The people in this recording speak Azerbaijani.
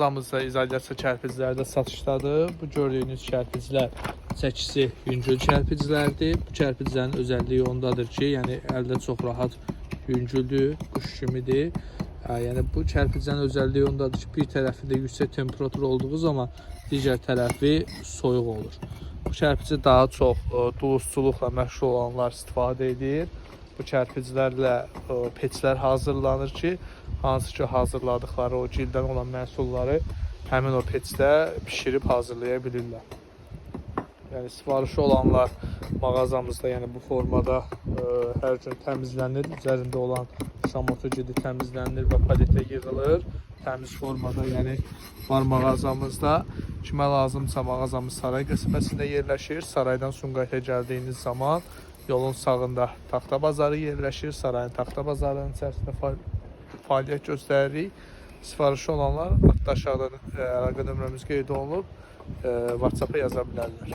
Mağazamızda izolyasiya kərpicləri də satışdadır. Bu gördüyünüz kərpiclər çəkisi yüngül kərpiclərdir. Bu kərpiclərin özəlliyi ondadır ki, yəni əldə çox rahat yüngüldür, quş kimidir. Yəni bu kərpiclərin özəlliyi ondadır ki, bir tərəfi də yüksək temperatur olduğu zaman digər tərəfi soyuq olur. Bu kərpici daha çox duluzçuluqla məşğul olanlar istifadə edir. Bu kərpiclərlə peçlər hazırlanır ki, hansı ki hazırladıkları o gildən olan məhsulları həmin o peçdə pişirib hazırlaya bilirlər. Yəni sifarişi olanlar mağazamızda, yəni bu formada hər gün təmizlənir. Üzərində olan şamotu gidi təmizlənir və paletə yığılır. Təmiz formada, yəni var mağazamızda. Kimə lazımsa mağazamız Saray qəsəbəsində yerləşir. Saraydan Sumqayıta gəldiyiniz zaman yolun sağında taxta bazarı yerləşir. Sarayın taxta bazarının içərisində fəaliyyət göstəririk. Sifarişi olanlar aşağıdan əlaqə nömrəmiz qeyd olunub, WhatsApp-a yaza bilərlər.